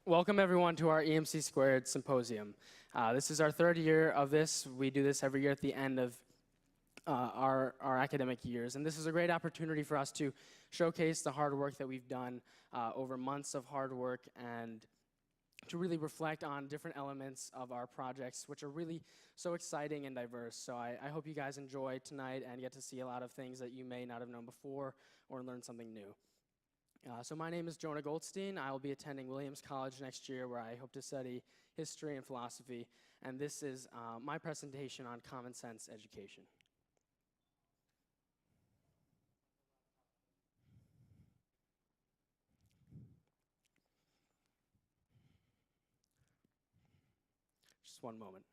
Welcome everyone to our EMC Squared Symposium. This is our third year of this. We do this every year at the end of our academic years. And this is a great opportunity for us to showcase the hard work that we've done over months of hard work and to really reflect on different elements of our projects, which are really so exciting and diverse. So I hope you guys enjoy tonight and get to see a lot of things that you may not have known before or learn something new. So my name is Jonah Goldstein. I will be attending Williams College next year, where I hope to study history and philosophy. And this is my presentation on common sense education. Just one moment.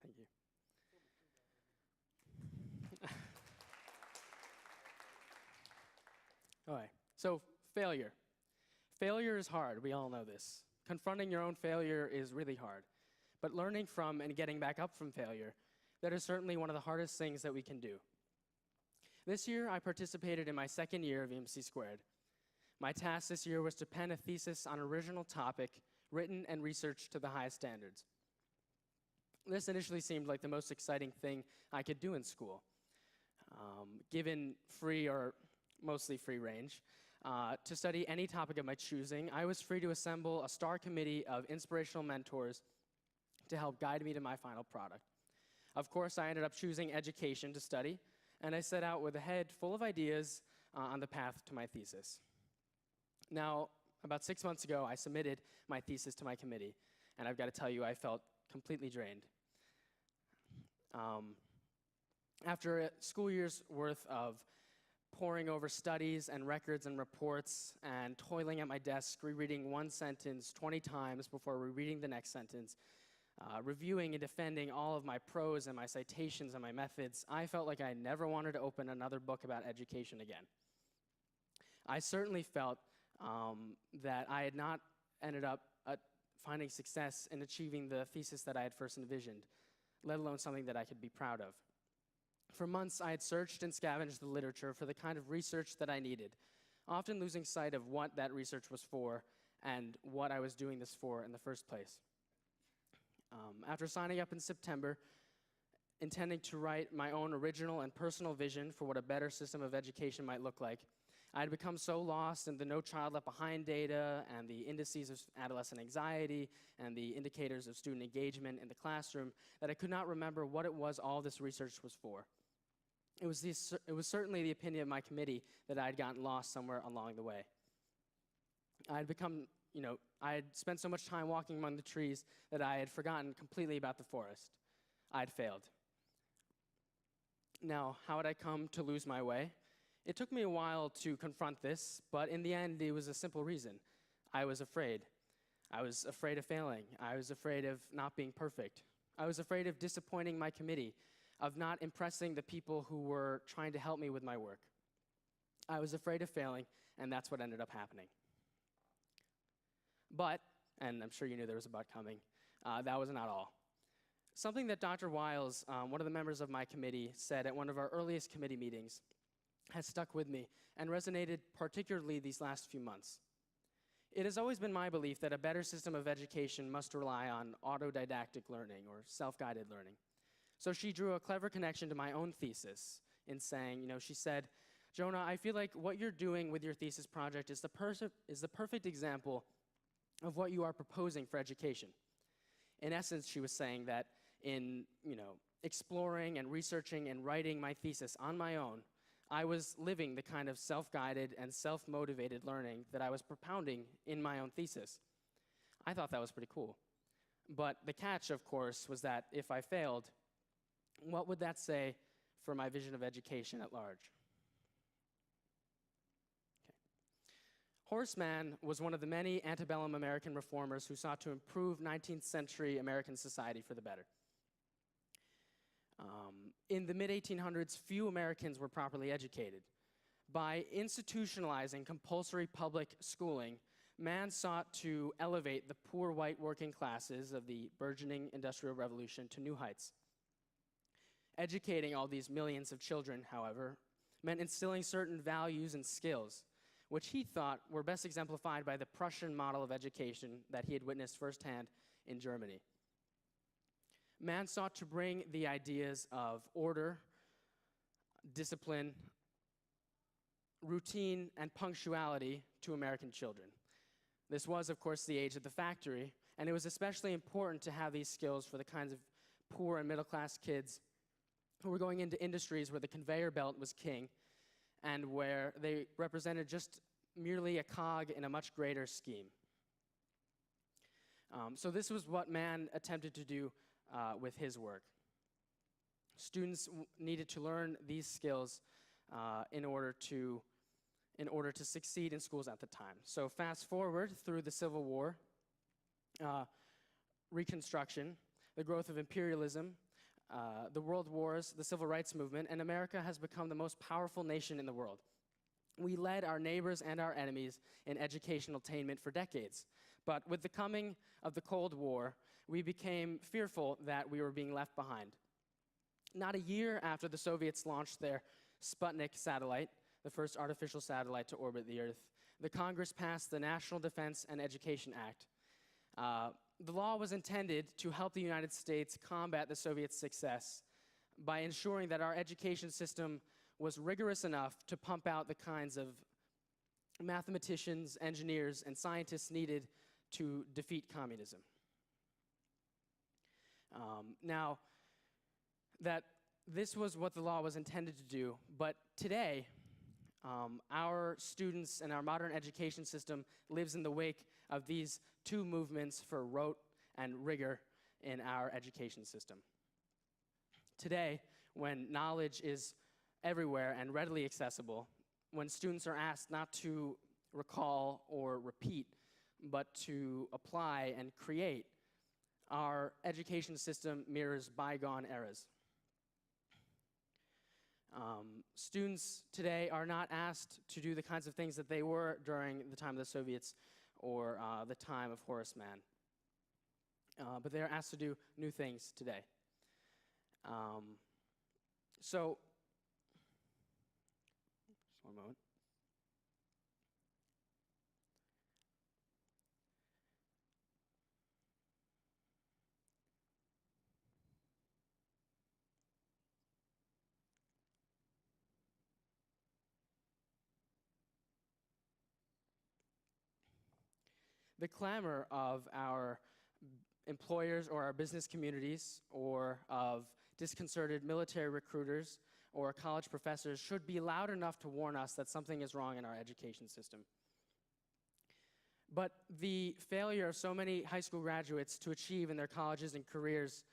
Thank you. All right, so failure. Failure is hard, we all know this. Confronting your own failure is really hard. But learning from and getting back up from failure, that is certainly one of the hardest things that we can do. This year, I participated in my second year of EMC Squared. My task this year was to pen a thesis on an original topic, written and researched to the highest standards. This initially seemed like the most exciting thing I could do in school. Given free or mostly free range to study any topic of my choosing, I was free to assemble a star committee of inspirational mentors to help guide me to my final product. Of course, I ended up choosing education to study, and I set out with a head full of ideas on the path to my thesis. Now, about 6 months ago, I submitted my thesis to my committee, and I've got to tell you, I felt completely drained. After a school year's worth of poring over studies and records and reports and toiling at my desk, rereading one sentence 20 times before rereading the next sentence, reviewing and defending all of my prose and my citations and my methods, I felt like I never wanted to open another book about education again. I certainly felt that I had not ended up finding success in achieving the thesis that I had first envisioned, let alone something that I could be proud of. For months, I had searched and scavenged the literature for the kind of research that I needed, often losing sight of what that research was for and what I was doing this for in the first place. After signing up in September, intending to write my own original and personal vision for what a better system of education might look like, I had become so lost in the No Child Left Behind data and the indices of adolescent anxiety and the indicators of student engagement in the classroom that I could not remember what it was all this research was for. It was certainly the opinion of my committee that I had gotten lost somewhere along the way. I had spent so much time walking among the trees that I had forgotten completely about the forest. I had failed. Now, how had I come to lose my way? It took me a while to confront this, but in the end, it was a simple reason. I was afraid. I was afraid of failing. I was afraid of not being perfect. I was afraid of disappointing my committee, of not impressing the people who were trying to help me with my work. I was afraid of failing, and that's what ended up happening. But, and I'm sure you knew there was a but coming, that was not all. Something that Dr. Wiles, one of the members of my committee, said at one of our earliest committee meetings has stuck with me and resonated particularly these last few months. It has always been my belief that a better system of education must rely on autodidactic learning or self-guided learning. So she drew a clever connection to my own thesis in saying, she said, Jonah, I feel like what you're doing with your thesis project is the perfect example of what you are proposing for education. In essence, she was saying that in, exploring and researching and writing my thesis on my own, I was living the kind of self-guided and self-motivated learning that I was propounding in my own thesis. I thought that was pretty cool. But the catch, of course, was that if I failed, what would that say for my vision of education at large? Okay. Horace Mann was one of the many antebellum American reformers who sought to improve 19th century American society for the better. In the mid-1800s, few Americans were properly educated. By institutionalizing compulsory public schooling, Mann sought to elevate the poor white working classes of the burgeoning Industrial Revolution to new heights. Educating all these millions of children, however, meant instilling certain values and skills, which he thought were best exemplified by the Prussian model of education that he had witnessed firsthand in Germany. Mann sought to bring the ideas of order, discipline, routine, and punctuality to American children. This was, of course, the age of the factory, and it was especially important to have these skills for the kinds of poor and middle-class kids who were going into industries where the conveyor belt was king and where they represented just merely a cog in a much greater scheme. So this was what Mann attempted to do with his work. Students needed to learn these skills in order to succeed in schools at the time. So fast forward through the Civil War, Reconstruction, the growth of imperialism, the World Wars, the Civil Rights Movement, and America has become the most powerful nation in the world. We led our neighbors and our enemies in educational attainment for decades. But with the coming of the Cold War, we became fearful that we were being left behind. Not a year after the Soviets launched their Sputnik satellite, the first artificial satellite to orbit the Earth, the Congress passed the National Defense and Education Act. The law was intended to help the United States combat the Soviet success by ensuring that our education system was rigorous enough to pump out the kinds of mathematicians, engineers, and scientists needed to defeat communism. Now, that this was what the law was intended to do, but today, our students and our modern education system lives in the wake of these two movements for rote and rigor in our education system. Today, when knowledge is everywhere and readily accessible, when students are asked not to recall or repeat, but to apply and create, our education system mirrors bygone eras. Students today are not asked to do the kinds of things that they were during the time of the Soviets or the time of Horace Mann. But they are asked to do new things today. So, just one moment. The clamor of our employers or our business communities or of disconcerted military recruiters or college professors should be loud enough to warn us that something is wrong in our education system. But the failure of so many high school graduates to achieve in their colleges and careers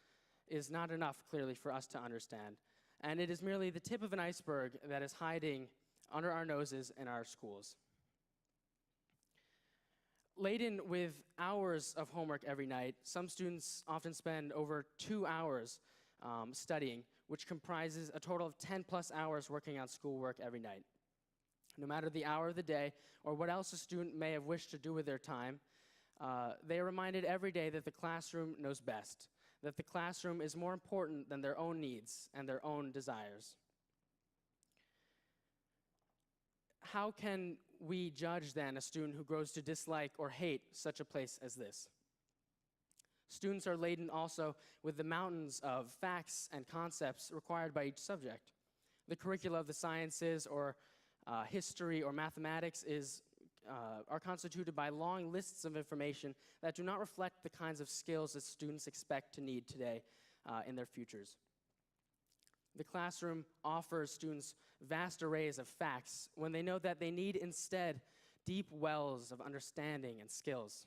is not enough, clearly, for us to understand. And it is merely the tip of an iceberg that is hiding under our noses in our schools. Laden with hours of homework every night, some students often spend over 2 hours studying, which comprises a total of 10 plus hours working on schoolwork every night. No matter the hour of the day or what else a student may have wished to do with their time, they are reminded every day that the classroom knows best, that the classroom is more important than their own needs and their own desires. How can we judge then a student who grows to dislike or hate such a place as this? Students are laden also with the mountains of facts and concepts required by each subject. The curricula of the sciences or history or mathematics are constituted by long lists of information that do not reflect the kinds of skills that students expect to need today in their futures. The classroom offers students vast arrays of facts when they know that they need instead deep wells of understanding and skills.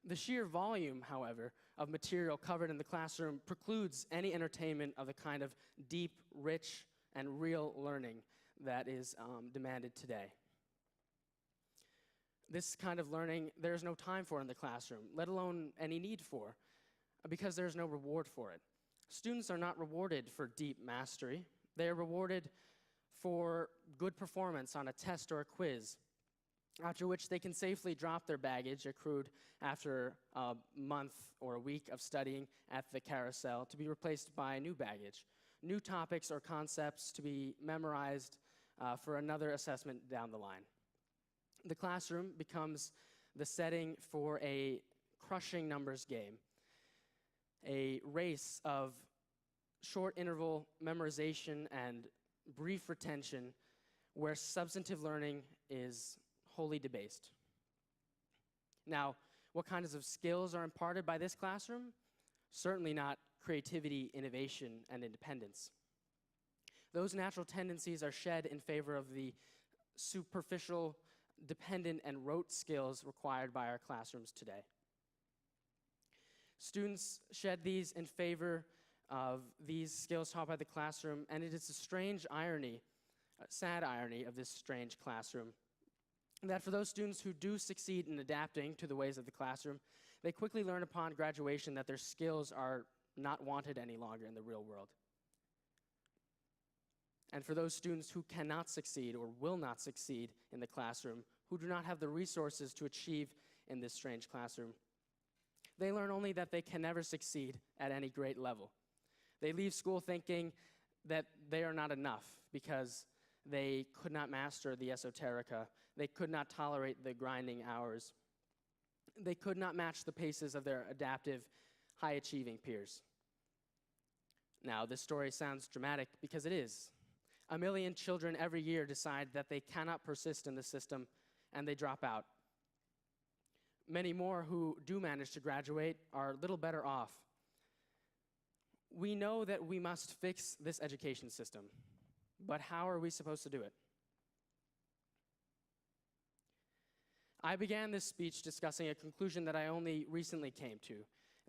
The sheer volume, however, of material covered in the classroom precludes any entertainment of the kind of deep, rich, and real learning that is demanded today. This kind of learning there is no time for in the classroom, let alone any need for, because there is no reward for it. Students are not rewarded for deep mastery. They are rewarded for good performance on a test or a quiz. after which they can safely drop their baggage accrued after a month or a week of studying at the carousel to be replaced by new baggage, new topics or concepts to be memorized for another assessment down the line. The classroom becomes the setting for a crushing numbers game, a race of short interval memorization and brief retention where substantive learning is wholly debased. Now, what kinds of skills are imparted by this classroom? Certainly not creativity, innovation, and independence. Those natural tendencies are shed in favor of the superficial, dependent, and rote skills required by our classrooms today. Students shed these in favor of these skills taught by the classroom, and it is a strange irony, a sad irony of this strange classroom, that for those students who do succeed in adapting to the ways of the classroom, they quickly learn upon graduation that their skills are not wanted any longer in the real world. And for those students who cannot succeed or will not succeed in the classroom, who do not have the resources to achieve in this strange classroom, they learn only that they can never succeed at any great level. They leave school thinking that they are not enough because they could not master the esoterica, they could not tolerate the grinding hours, they could not match the paces of their adaptive, high-achieving peers. Now, this story sounds dramatic because it is. 1 million children every year decide that they cannot persist in the system and they drop out. Many more who do manage to graduate are little better off. We know that we must fix this education system, but how are we supposed to do it? I began this speech discussing a conclusion that I only recently came to,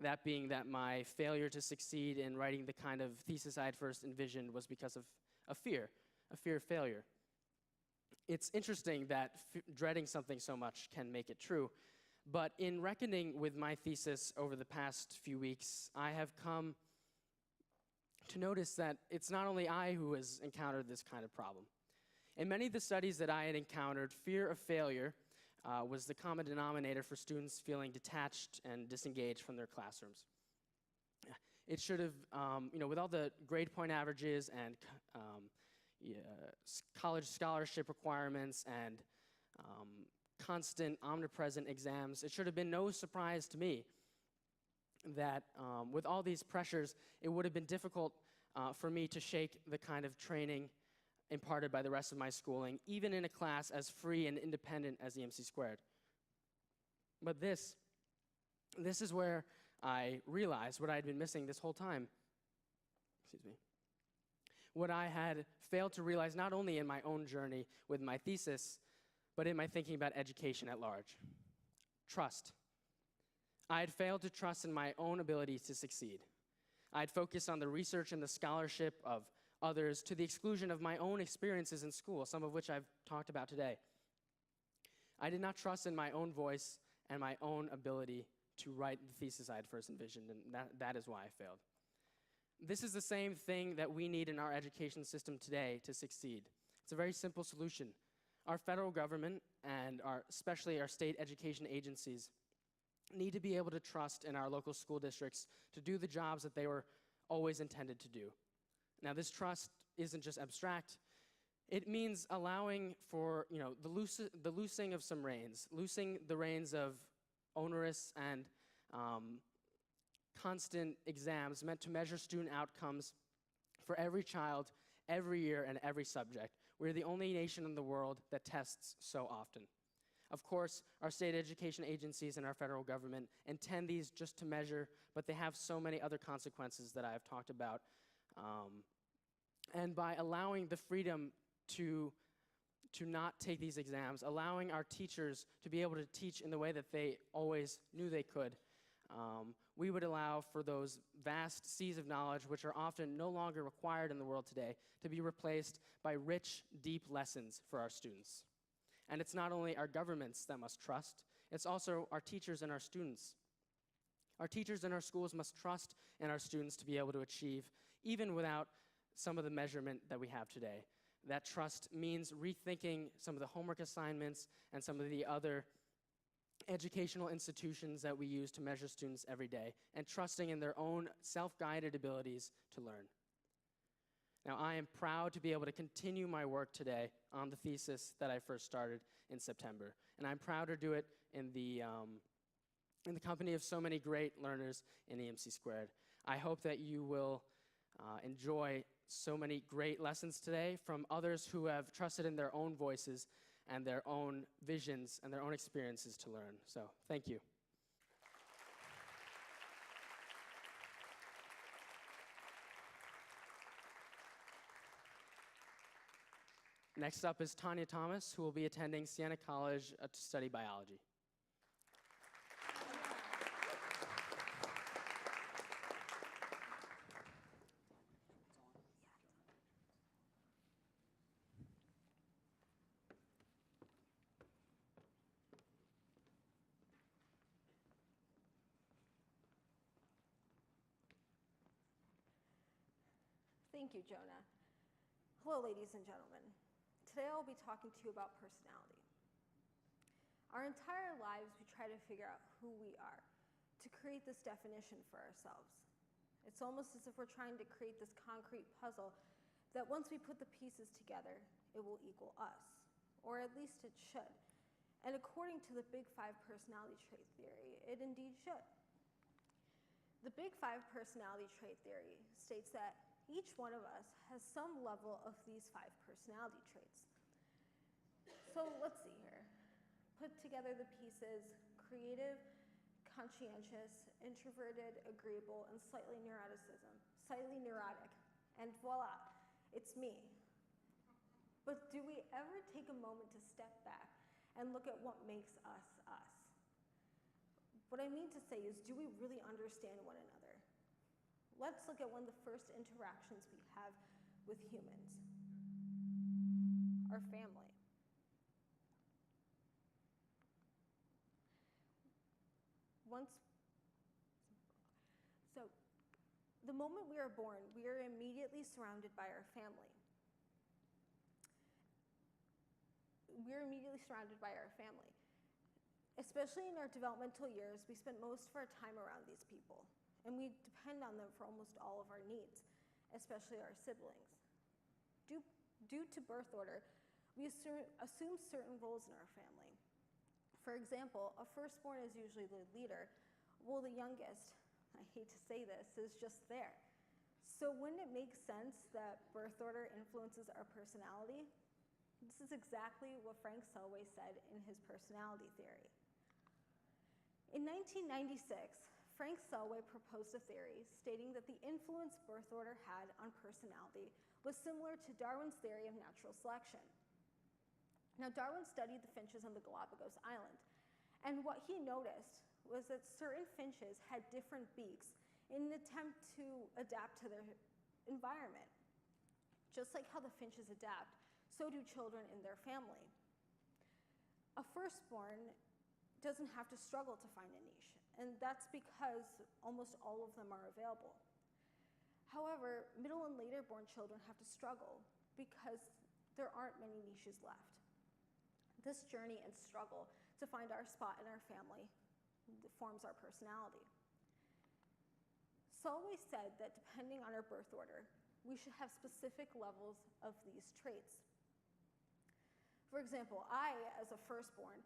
that being that my failure to succeed in writing the kind of thesis I had first envisioned was because of a fear of failure. It's interesting that dreading something so much can make it true, but in reckoning with my thesis over the past few weeks, I have come to notice that it's not only I who has encountered this kind of problem. In many of the studies that I had encountered, fear of failure was the common denominator for students feeling detached and disengaged from their classrooms. It should have, with all the grade point averages and college scholarship requirements and constant omnipresent exams, it should have been no surprise to me that with all these pressures, it would have been difficult for me to shake the kind of training imparted by the rest of my schooling, even in a class as free and independent as EMC squared. But this is where I realized what I had been missing this whole time. Excuse me. What I had failed to realize not only in my own journey with my thesis, but in my thinking about education at large. Trust. I had failed to trust in my own ability to succeed. I had focused on the research and the scholarship of others to the exclusion of my own experiences in school, some of which I've talked about today. I did not trust in my own voice and my own ability to write the thesis I had first envisioned, and that is why I failed. This is the same thing that we need in our education system today to succeed. It's a very simple solution. Our federal government and especially our state education agencies need to be able to trust in our local school districts to do the jobs that they were always intended to do. Now, this trust isn't just abstract. It means allowing for, the loosing of some reins, loosing the reins of onerous and constant exams meant to measure student outcomes for every child, every year, and every subject. We're the only nation in the world that tests so often. Of course, our state education agencies and our federal government intend these just to measure, but they have so many other consequences that I have talked about. And by allowing the freedom to not take these exams, allowing our teachers to be able to teach in the way that they always knew they could, we would allow for those vast seas of knowledge, which are often no longer required in the world today, to be replaced by rich, deep lessons for our students. And it's not only our governments that must trust, it's also our teachers and our students. Our teachers and our schools must trust in our students to be able to achieve, even without some of the measurement that we have today. That trust means rethinking some of the homework assignments and some of the other educational institutions that we use to measure students every day, and trusting in their own self-guided abilities to learn. Now, I am proud to be able to continue my work today on the thesis that I first started in September, and I'm proud to do it in the company of so many great learners in EMC Squared. I hope that you will enjoy so many great lessons today from others who have trusted in their own voices and their own visions and their own experiences to learn. So, thank you. Next up is Tanya Thomas, who will be attending Siena College to study biology. Thank you, Jonah. Hello, ladies and gentlemen. Today I'll be talking to you about personality. Our entire lives, we try to figure out who we are, to create this definition for ourselves. It's almost as if we're trying to create this concrete puzzle that once we put the pieces together, it will equal us, or at least it should. And according to the Big Five personality trait theory, it indeed should. The Big Five personality trait theory states that each one of us has some level of these 5 personality traits. So let's see here. Put together the pieces: creative, conscientious, introverted, agreeable, and slightly neurotic. And voila, it's me. But do we ever take a moment to step back and look at what makes us us? What I mean to say is, do we really understand one another? Let's look at one of the first interactions we have with humans: our family. So, the moment we are born, we are immediately surrounded by our family. Especially in our developmental years, we spend most of our time around these people, and we depend on them for almost all of our needs, especially our siblings. Due to birth order, we assume certain roles in our family. For example, a firstborn is usually the leader, while the youngest, I hate to say this, is just there. So wouldn't it make sense that birth order influences our personality? This is exactly what Frank Selway said in his personality theory. In 1996, Frank Selway proposed a theory stating that the influence birth order had on personality was similar to Darwin's theory of natural selection. Now, Darwin studied the finches on the Galapagos Island, and what he noticed was that certain finches had different beaks in an attempt to adapt to their environment. Just like how the finches adapt, so do children in their family. A firstborn doesn't have to struggle to find a niche, and that's because almost all of them are available. However, middle and later born children have to struggle because there aren't many niches left. This journey and struggle to find our spot in our family forms our personality. Selway said that depending on our birth order, we should have specific levels of these traits. For example, I, as a firstborn,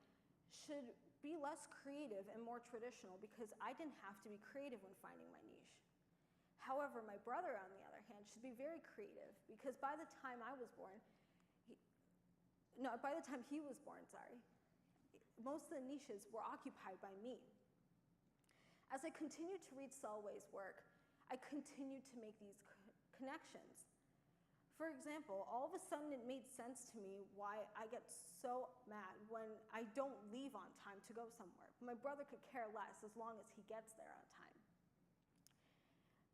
should be less creative and more traditional because I didn't have to be creative when finding my niche. However, my brother, on the other hand, should be very creative because by the time he was born, most of the niches were occupied by me. As I continued to read Selway's work, I continued to make these connections. For example, all of a sudden it made sense to me why I get so mad when I don't leave on time to go somewhere. My brother could care less as long as he gets there on time.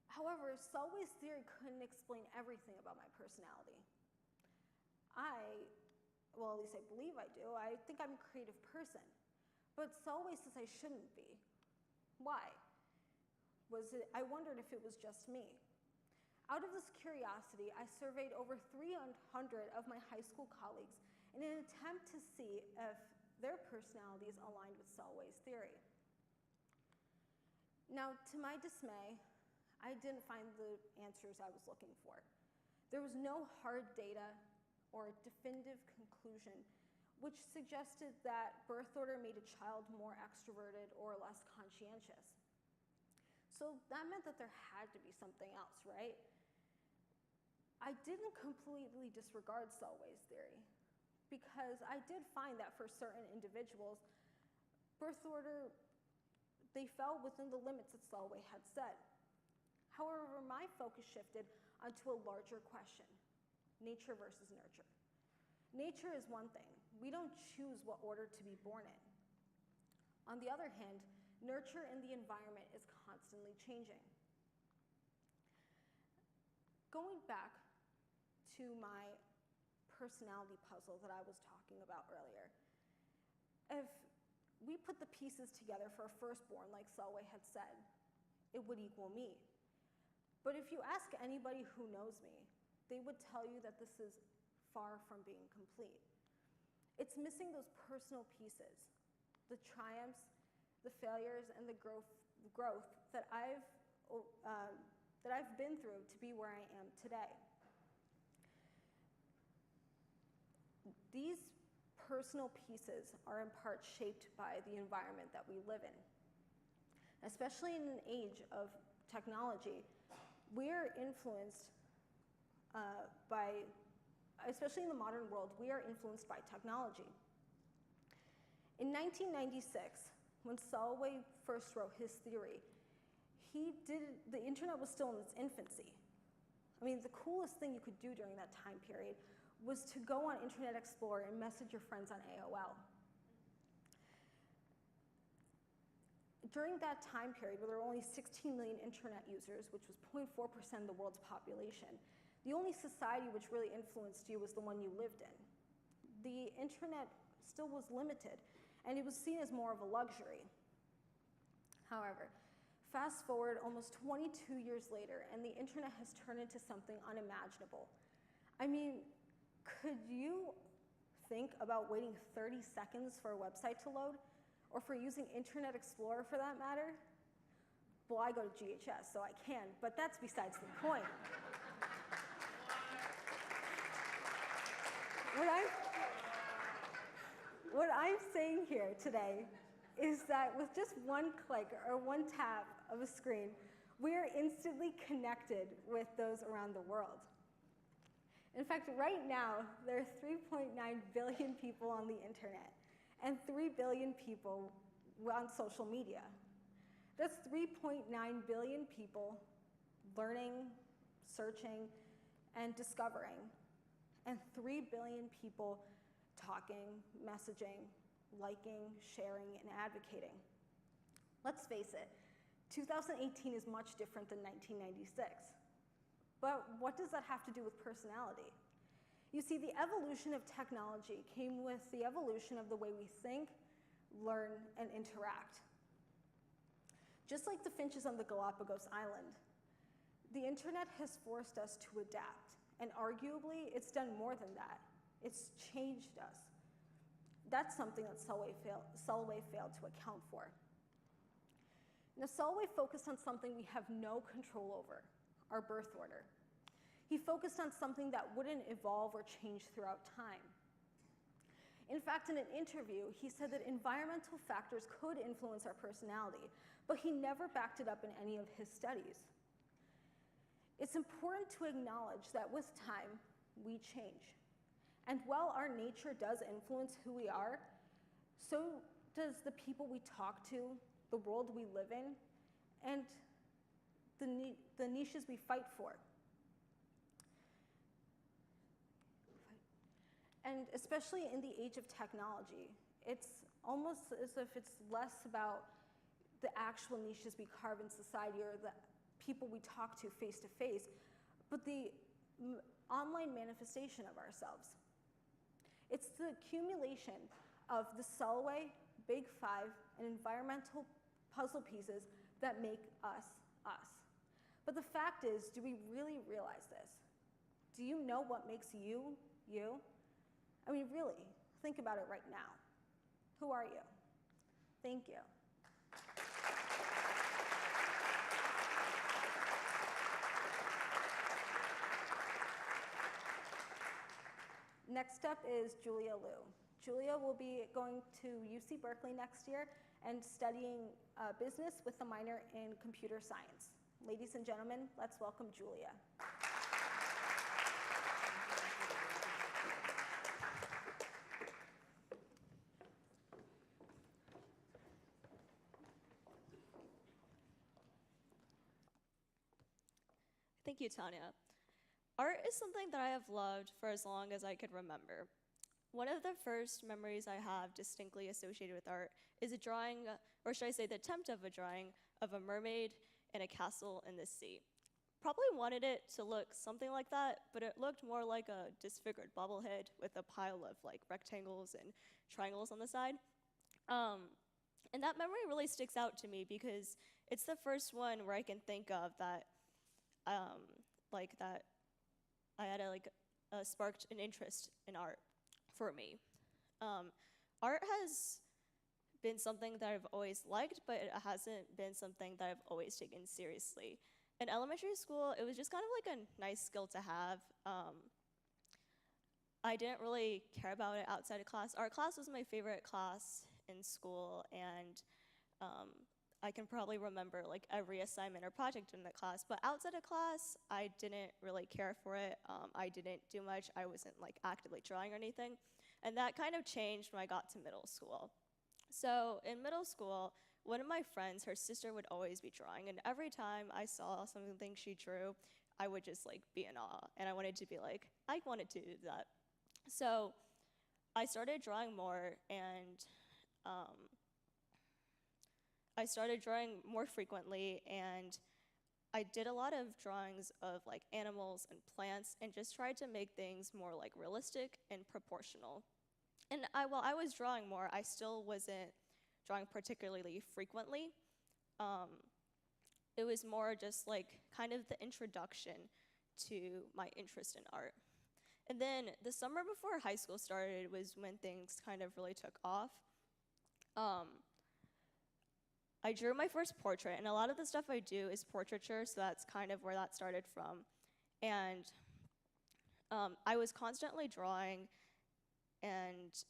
However, Selway's theory couldn't explain everything about my personality. Well, at least I believe I do. I think I'm a creative person. But Selway says I shouldn't be. Why? I wondered if it was just me. Out of this curiosity, I surveyed over 300 of my high school colleagues in an attempt to see if their personalities aligned with Selway's theory. Now, to my dismay, I didn't find the answers I was looking for. There was no hard data or definitive conclusion which suggested that birth order made a child more extroverted or less conscientious. So that meant that there had to be something else, right? I didn't completely disregard Selway's theory because I did find that for certain individuals, birth order, they fell within the limits that Selway had set. However, my focus shifted onto a larger question, nature versus nurture. Nature is one thing. We don't choose what order to be born in. On the other hand, nurture in the environment is constantly changing. Going back to my personality puzzle that I was talking about earlier, if we put the pieces together for a firstborn, like Selway had said, it would equal me. But if you ask anybody who knows me, they would tell you that this is far from being complete. It's missing those personal pieces, the triumphs, the failures, and the growth that I've been through to be where I am today. These personal pieces are in part shaped by the environment that we live in. Especially in an age of technology, we're influenced especially in the modern world, we are influenced by technology. In 1996, when Selway first wrote his theory, the internet was still in its infancy. I mean, the coolest thing you could do during that time period was to go on Internet Explorer and message your friends on AOL. During that time period, where there were only 16 million internet users, which was 0.4% of the world's population, the only society which really influenced you was the one you lived in. The internet still was limited, and it was seen as more of a luxury. However, fast forward almost 22 years later, and the internet has turned into something unimaginable. I mean, could you think about waiting 30 seconds for a website to load? Or for using Internet Explorer for that matter? Well, I go to GHS, so I can, but that's besides the point. What I'm saying here today is that with just one click or one tap of a screen, we are instantly connected with those around the world. In fact, right now, there are 3.9 billion people on the internet and 3 billion people on social media. That's 3.9 billion people learning, searching, and discovering, and 3 billion people talking, messaging, liking, sharing, and advocating. Let's face it, 2018 is much different than 1996. But what does that have to do with personality? You see, the evolution of technology came with the evolution of the way we think, learn, and interact. Just like the finches on the Galapagos Island, the internet has forced us to adapt, and arguably, it's done more than that. It's changed us. That's something that Selway failed to account for. Now, Selway focused on something we have no control over, our birth order. He focused on something that wouldn't evolve or change throughout time. In fact, in an interview, he said that environmental factors could influence our personality, but he never backed it up in any of his studies. It's important to acknowledge that with time, we change. And while our nature does influence who we are, so does the people we talk to, the world we live in, and the niches we fight for. And especially in the age of technology, it's almost as if it's less about the actual niches we carve in society or the people we talk to face, but the online manifestation of ourselves. It's the accumulation of the Selway, Big Five, and environmental puzzle pieces that make us us. But the fact is, do we really realize this? Do you know what makes you, you? I mean, really, think about it right now. Who are you? Thank you. Next up is Julia Liu. Julia will be going to UC Berkeley next year and studying business with a minor in computer science. Ladies and gentlemen, let's welcome Julia. Thank you, Tanya. Art is something that I have loved for as long as I could remember. One of the first memories I have distinctly associated with art is a drawing, or should I say the attempt of a drawing, of a mermaid in a castle in the sea. Probably wanted it to look something like that, but it looked more like a disfigured bobblehead with a pile of like rectangles and triangles on the side. And that memory really sticks out to me because it's the first one where I can think of that that I had sparked an interest in art for me. Art has been something that I've always liked, but it hasn't been something that I've always taken seriously. In elementary school, it was just kind of like a nice skill to have. I didn't really care about it outside of class. Art class was my favorite class in school, and I can probably remember like every assignment or project in that class, but outside of class, I didn't really care for it. I didn't do much. I wasn't like actively drawing or anything. And that kind of changed when I got to middle school. So in middle school, one of my friends, her sister would always be drawing, and every time I saw something she drew, I would just like be in awe, and I wanted to be like, I wanted to do that. So I started drawing more, and I started drawing more frequently, and I did a lot of drawings of like animals and plants and just tried to make things more like realistic and proportional. And while I was drawing more, I still wasn't drawing particularly frequently. It was more just like kind of the introduction to my interest in art. And then the summer before high school started was when things kind of really took off. I drew my first portrait, and a lot of the stuff I do is portraiture, so that's kind of where that started from. And I was constantly drawing, and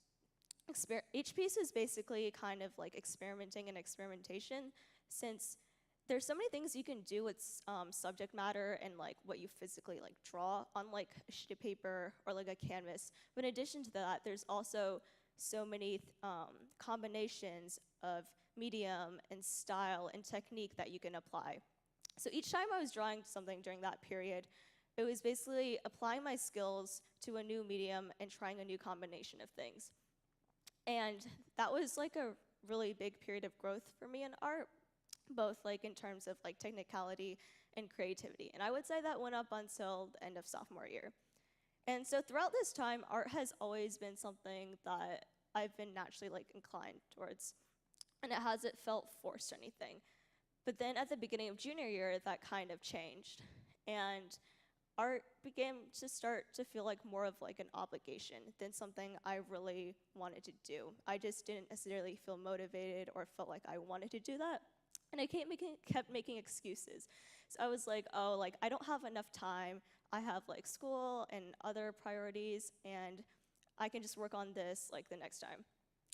each piece is basically kind of like experimenting and experimentation, since there's so many things you can do with subject matter and like what you physically like draw on like a sheet of paper or like a canvas. But in addition to that, there's also so many combinations of medium and style and technique that you can apply. So each time I was drawing something during that period, it was basically applying my skills to a new medium and trying a new combination of things. And that was like a really big period of growth for me in art, both like in terms of like technicality and creativity. And I would say that went up until the end of sophomore year. And so throughout this time, art has always been something that I've been naturally like inclined towards, and it hasn't felt forced or anything. But then at the beginning of junior year, that kind of changed, and art began to start to feel like more of like an obligation than something I really wanted to do. I just didn't necessarily feel motivated or felt like I wanted to do that, and I kept making excuses. So I was like, oh, like I don't have enough time. I have like school and other priorities, and I can just work on this like the next time.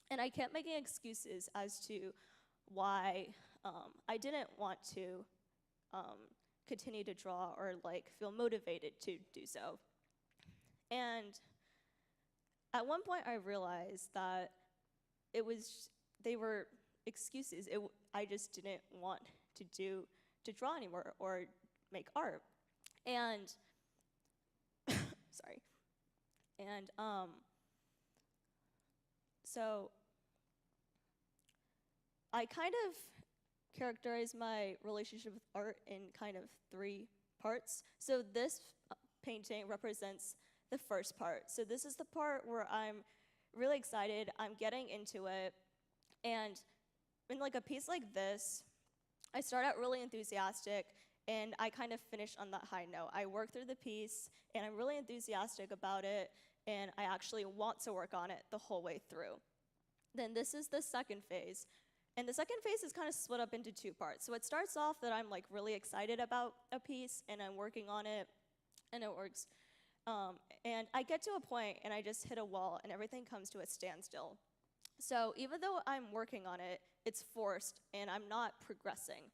And I kept making excuses as to why I didn't want to continue to draw or like feel motivated to do so. And at one point I realized that they were excuses. I just didn't want to draw anymore or make art. And sorry. And so I kind of characterize my relationship with art in kind of 3 parts. So this painting represents the first part. So this is the part where I'm really excited, I'm getting into it, and in like a piece like this, I start out really enthusiastic, and I kind of finished on that high note. I worked through the piece, and I'm really enthusiastic about it, and I actually want to work on it the whole way through. Then this is the second phase. And the second phase is kind of split up into two parts. So it starts off that I'm like really excited about a piece, and I'm working on it, and it works. And I get to a point, and I just hit a wall, and everything comes to a standstill. So even though I'm working on it, it's forced, and I'm not progressing.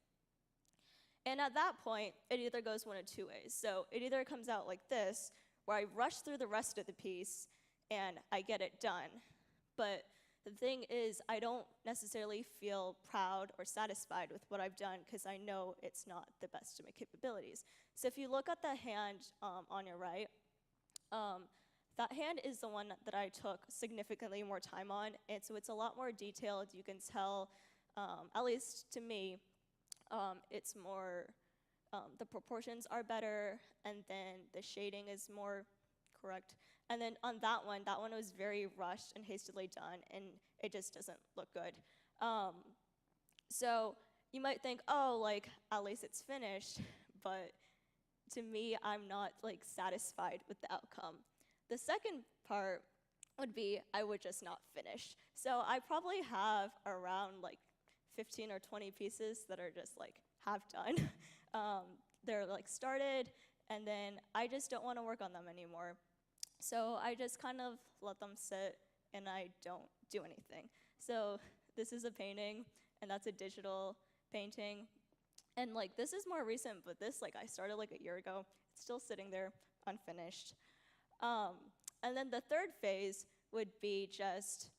And at that point, it either goes one of two ways. So it either comes out like this, where I rush through the rest of the piece, and I get it done. But the thing is, I don't necessarily feel proud or satisfied with what I've done because I know it's not the best of my capabilities. So if you look at the hand on your right, that hand is the one that I took significantly more time on, and so it's a lot more detailed. You can tell, at least to me, it's more, the proportions are better, and then the shading is more correct. And then on that one was very rushed and hastily done, and it just doesn't look good. So you might think, oh, like, at least it's finished, but to me, I'm not, like, satisfied with the outcome. The second part would be I would just not finish. So I probably have around, like, 15 or 20 pieces that are just, like, half done. They're, like, started, and then I just don't want to work on them anymore. So I just kind of let them sit, and I don't do anything. So this is a painting, and that's a digital painting. And like this is more recent, but this like I started like a year ago. It's still sitting there, unfinished. And then the third phase would be just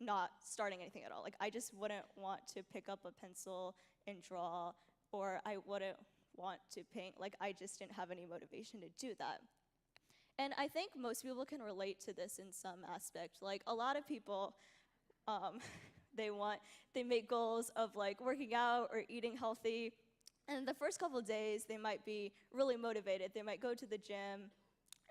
not starting anything at all. Like I just wouldn't want to pick up a pencil and draw, or I wouldn't want to paint. Like I just didn't have any motivation to do that. And I think most people can relate to this in some aspect. Like a lot of people, they make goals of like working out or eating healthy. And the first couple of days, they might be really motivated. They might go to the gym,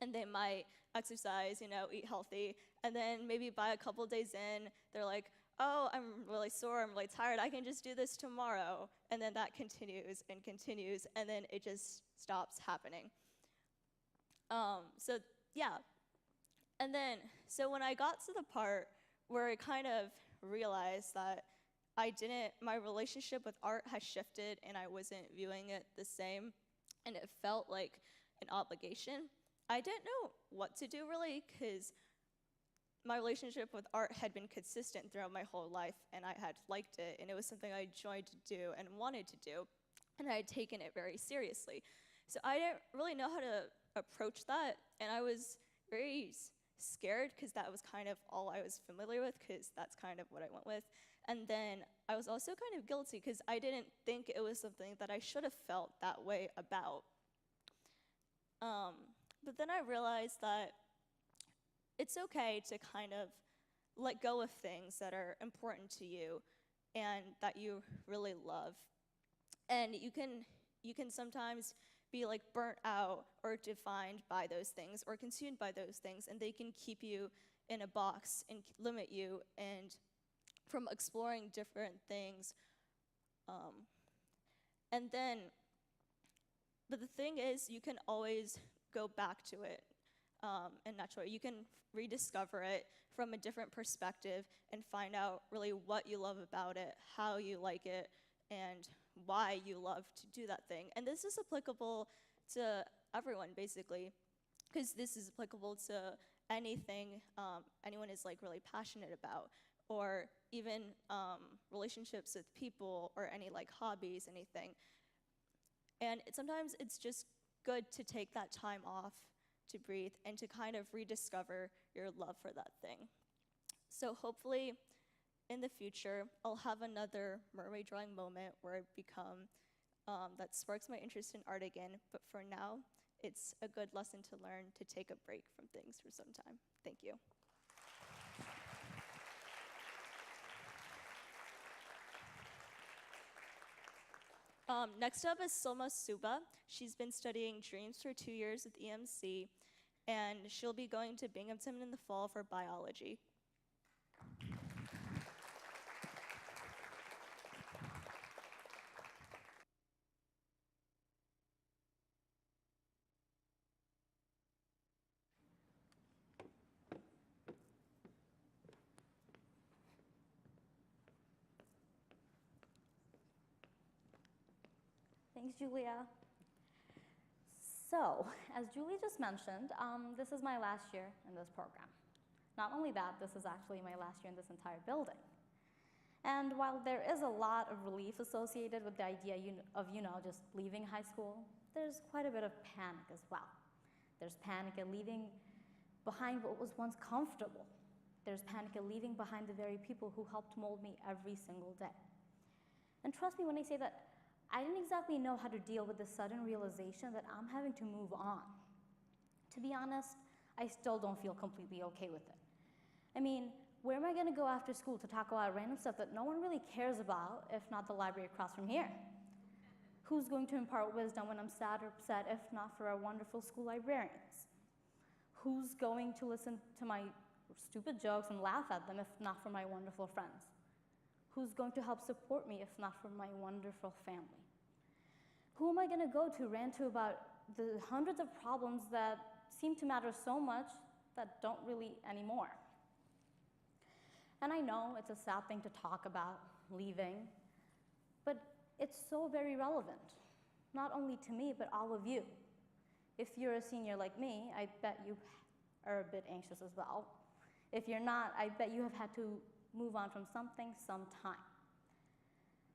and they might exercise, eat healthy. And then maybe by a couple of days in, they're like, oh, I'm really sore, I'm really tired, I can just do this tomorrow. And then that continues, and then it just stops happening. So when I got to the part where I kind of realized that my relationship with art has shifted and I wasn't viewing it the same, and it felt like an obligation, I didn't know what to do really, because my relationship with art had been consistent throughout my whole life, and I had liked it, and it was something I enjoyed to do and wanted to do, and I had taken it very seriously. So I didn't really know how to approach that, and I was very scared because that was kind of all I was familiar with, because that's kind of what I went with. And then I was also kind of guilty because I didn't think it was something that I should have felt that way about. But then I realized that it's okay to kind of let go of things that are important to you and that you really love. And you can sometimes be like burnt out or defined by those things or consumed by those things, and they can keep you in a box and limit you and from exploring different things. But the thing is, you can always go back to it in natural way. You can rediscover it from a different perspective and find out really what you love about it, how you like it, and why you love to do that thing. And this is applicable to everyone, basically, because this is applicable to anything anyone is like really passionate about, or even relationships with people, or any like hobbies, anything. And sometimes it's just good to take that time off to breathe and to kind of rediscover your love for that thing. So hopefully in the future, I'll have another mermaid drawing moment where I become, that sparks my interest in art again. But for now, it's a good lesson to learn to take a break from things for some time. Thank you. Next up is Soma Suba. She's been studying dreams for 2 years with EMC, and she'll be going to Binghamton in the fall for biology. Thanks, Julia. So, as Julie just mentioned, this is my last year in this program. Not only that, this is actually my last year in this entire building. And while there is a lot of relief associated with the idea of just leaving high school, there's quite a bit of panic as well. There's panic at leaving behind what was once comfortable. There's panic at leaving behind the very people who helped mold me every single day. And trust me when I say that I didn't exactly know how to deal with the sudden realization that I'm having to move on. To be honest, I still don't feel completely okay with it. I mean, where am I going to go after school to talk about random stuff that no one really cares about, if not the library across from here? Who's going to impart wisdom when I'm sad or upset, if not for our wonderful school librarians? Who's going to listen to my stupid jokes and laugh at them, if not for my wonderful friends? Who's going to help support me, if not for my wonderful family? Who am I going to go to rant to about the hundreds of problems that seem to matter so much that don't really anymore? And I know it's a sad thing to talk about, leaving, but it's so very relevant, not only to me, but all of you. If you're a senior like me, I bet you are a bit anxious as well. If you're not, I bet you have had to move on from something sometime.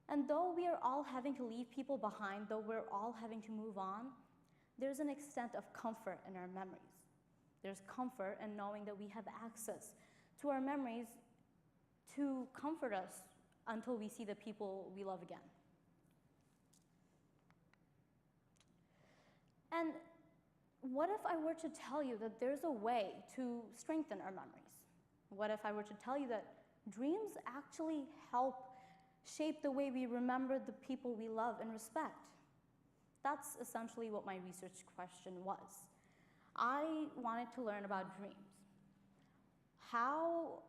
And though we are all having to leave people behind, though we're all having to move on, there's an extent of comfort in our memories. There's comfort in knowing that we have access to our memories to comfort us until we see the people we love again. And what if I were to tell you that there's a way to strengthen our memories? What if I were to tell you that dreams actually help shape the way we remember the people we love and respect? That's essentially what my research question was. I wanted to learn about dreams. How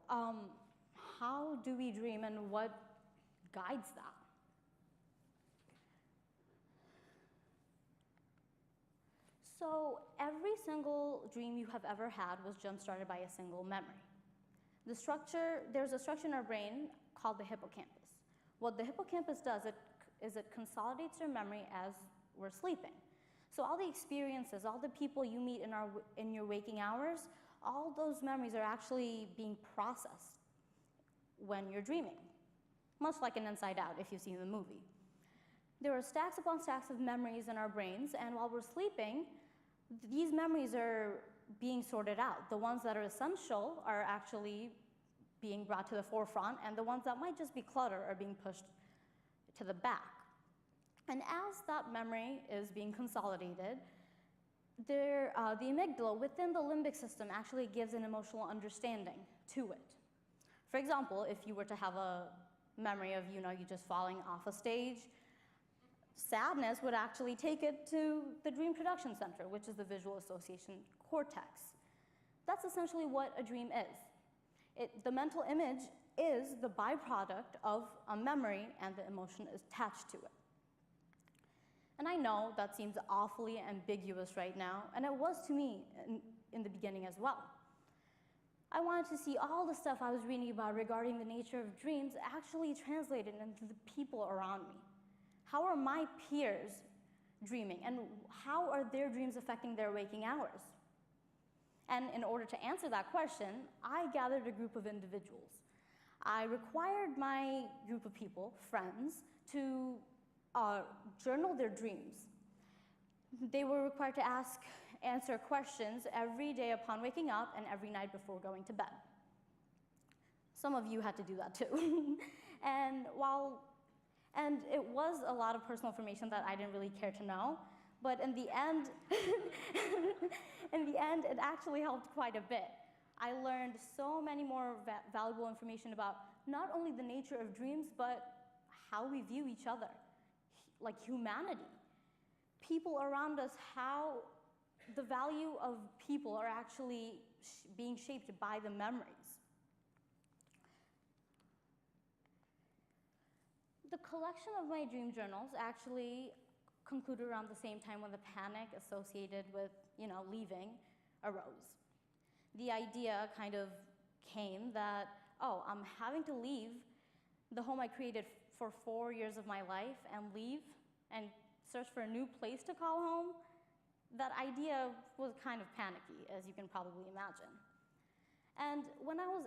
do we dream and what guides that? So every single dream you have ever had was jump-started by a single memory. There's a structure in our brain called the hippocampus. What the hippocampus does is it consolidates your memory as we're sleeping. So all the experiences, all the people you meet in your waking hours, all those memories are actually being processed when you're dreaming, much like an Inside Out if you've seen the movie. There are stacks upon stacks of memories in our brains, and while we're sleeping, these memories are being sorted out. The ones that are essential are actually being brought to the forefront, and the ones that might just be clutter are being pushed to the back. And as that memory is being consolidated, the amygdala within the limbic system actually gives an emotional understanding to it. For example, if you were to have a memory of you just falling off a stage, sadness would actually take it to the dream production center, which is the visual association cortex. That's essentially what a dream is. The mental image is the byproduct of a memory, and the emotion is attached to it. And I know that seems awfully ambiguous right now, and it was to me in the beginning as well. I wanted to see all the stuff I was reading about regarding the nature of dreams actually translated into the people around me. How are my peers dreaming, and how are their dreams affecting their waking hours? And in order to answer that question, I gathered a group of individuals. I required my group of people, friends, to journal their dreams. They were required to answer questions every day upon waking up and every night before going to bed. Some of you had to do that too. And it was a lot of personal information that I didn't really care to know, but in the end, it actually helped quite a bit. I learned so many more valuable information about not only the nature of dreams, but how we view each other, like humanity. People around us, how the value of people are actually being shaped by the memories. The collection of my dream journals actually concluded around the same time when the panic associated with, leaving arose. The idea kind of came that, I'm having to leave the home I created for 4 years of my life and leave and search for a new place to call home, that idea was kind of panicky, as you can probably imagine. And when I was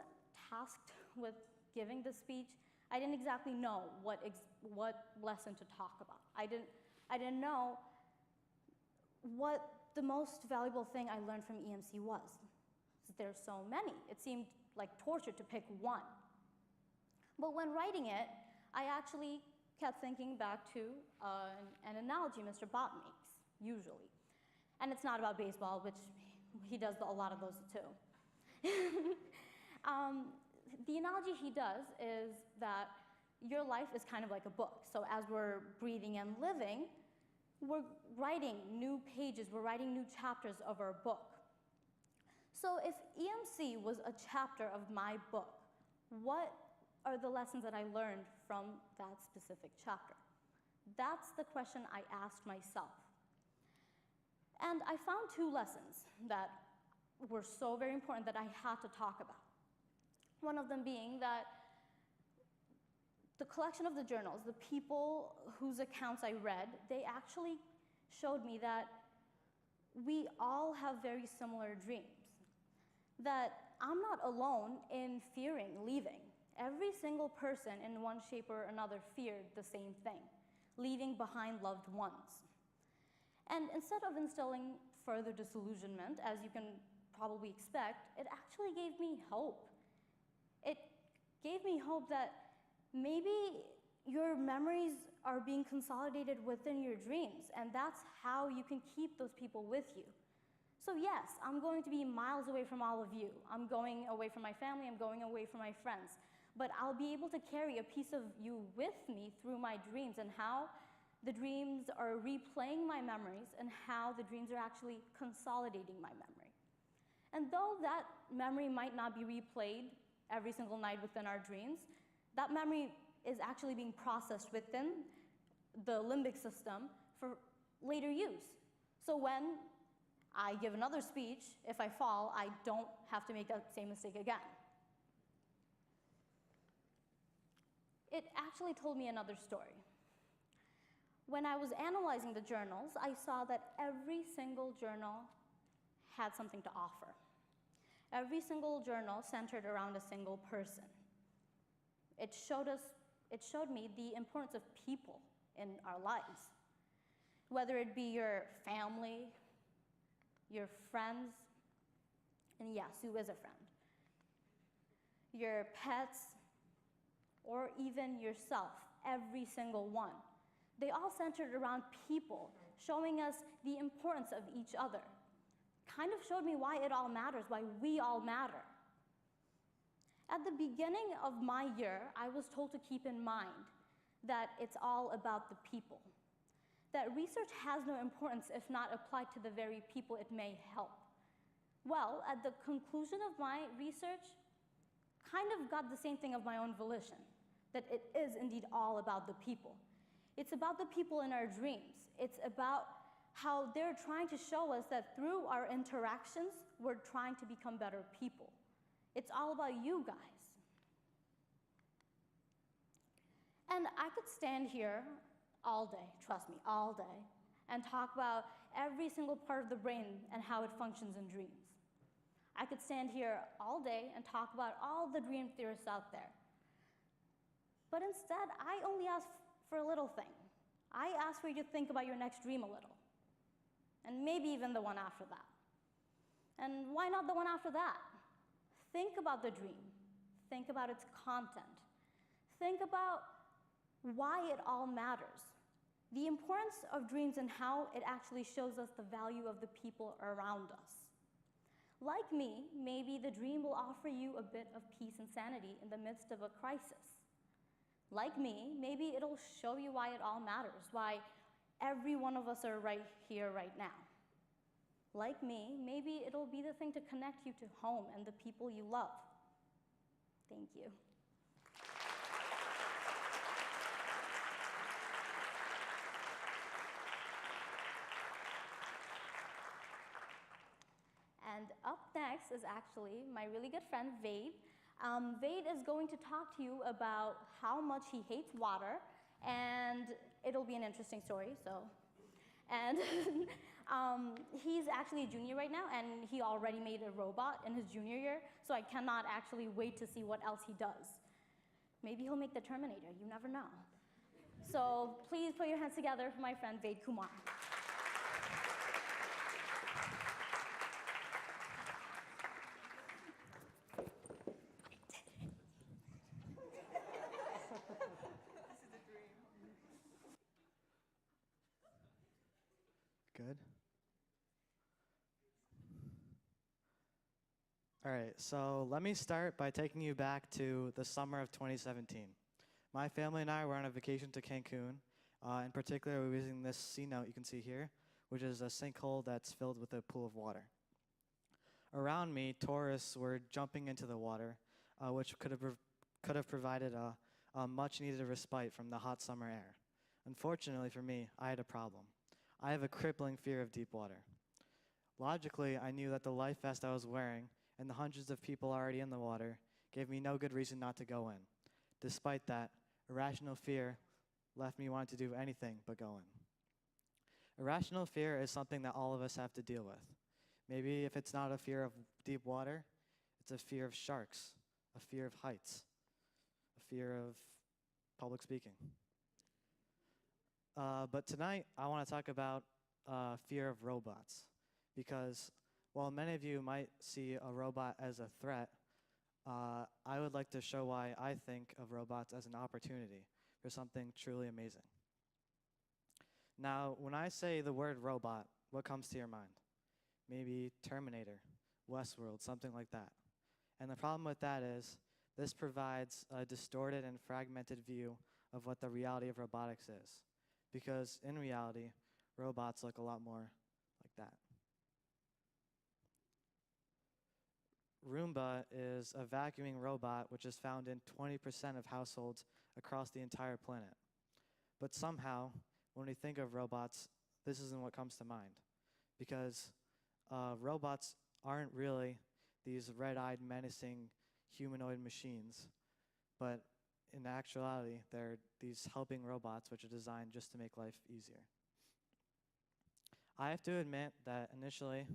tasked with giving this speech, I didn't exactly know what lesson to talk about. I didn't know what the most valuable thing I learned from EMC was. There's so many. It seemed like torture to pick one. But when writing it, I actually kept thinking back to an analogy Mr. Bott makes, usually. And it's not about baseball, which he does a lot of those too. The analogy he does is that your life is kind of like a book. So as we're breathing and living, we're writing new pages, we're writing new chapters of our book. So if EMC was a chapter of my book, what are the lessons that I learned from that specific chapter? That's the question I asked myself. And I found two lessons that were so very important that I had to talk about. One of them being that the collection of the journals, the people whose accounts I read, they actually showed me that we all have very similar dreams. That I'm not alone in fearing leaving. Every single person in one shape or another feared the same thing, leaving behind loved ones. And instead of instilling further disillusionment, as you can probably expect, it actually gave me hope. It gave me hope that maybe your memories are being consolidated within your dreams, and that's how you can keep those people with you. So yes, I'm going to be miles away from all of you. I'm going away from my family, I'm going away from my friends. But I'll be able to carry a piece of you with me through my dreams, and how the dreams are replaying my memories, and how the dreams are actually consolidating my memory. And though that memory might not be replayed every single night within our dreams, that memory is actually being processed within the limbic system for later use. So when I give another speech, if I fall, I don't have to make that same mistake again. It actually told me another story. When I was analyzing the journals, I saw that every single journal had something to offer. Every single journal centered around a single person. It showed me the importance of people in our lives. Whether it be your family, your friends, and yes, who is a friend, your pets, or even yourself, every single one. They all centered around people, showing us the importance of each other. Kind of showed me why it all matters, why we all matter. At the beginning of my year, I was told to keep in mind that it's all about the people. That research has no importance if not applied to the very people it may help. Well, at the conclusion of my research, kind of got the same thing of my own volition, that it is indeed all about the people. It's about the people in our dreams. It's about how they're trying to show us that through our interactions, we're trying to become better people. It's all about you guys. And I could stand here all day, trust me, all day, and talk about every single part of the brain and how it functions in dreams. I could stand here all day and talk about all the dream theorists out there. But instead, I only ask for a little thing. I ask for you to think about your next dream a little, and maybe even the one after that. And why not the one after that? Think about the dream. Think about its content. Think about why it all matters. The importance of dreams and how it actually shows us the value of the people around us. Like me, maybe the dream will offer you a bit of peace and sanity in the midst of a crisis. Like me, maybe it'll show you why it all matters, why every one of us are right here, right now. Like me, maybe it'll be the thing to connect you to home and the people you love. Thank you. And up next is actually my really good friend, Vade. Vade is going to talk to you about how much he hates water, and it'll be an interesting story, so And he's actually a junior right now, and he already made a robot in his junior year, so I cannot actually wait to see what else he does. Maybe he'll make the Terminator, you never know. So please put your hands together for my friend Ved Kumar. Good. All right, so let me start by taking you back to the summer of 2017. My family and I were on a vacation to Cancun. In particular, we were using this C note you can see here, which is a sinkhole that's filled with a pool of water. Around me, tourists were jumping into the water, which could have provided a much-needed respite from the hot summer air. Unfortunately for me, I had a problem. I have a crippling fear of deep water. Logically, I knew that the life vest I was wearing and the hundreds of people already in the water gave me no good reason not to go in. Despite that, irrational fear left me wanting to do anything but go in. Irrational fear is something that all of us have to deal with. Maybe if it's not a fear of deep water, it's a fear of sharks, a fear of heights, a fear of public speaking. But tonight, I want to talk about fear of robots, because while many of you might see a robot as a threat, I would like to show why I think of robots as an opportunity for something truly amazing. Now, when I say the word robot, what comes to your mind? Maybe Terminator, Westworld, something like that. And the problem with that is this provides a distorted and fragmented view of what the reality of robotics is. Because in reality, robots look a lot more like that. Roomba is a vacuuming robot which is found in 20% of households across the entire planet. But somehow, when we think of robots, this isn't what comes to mind. Because robots aren't really these red-eyed, menacing humanoid machines, but in actuality, they're these helping robots which are designed just to make life easier. I have to admit that initially,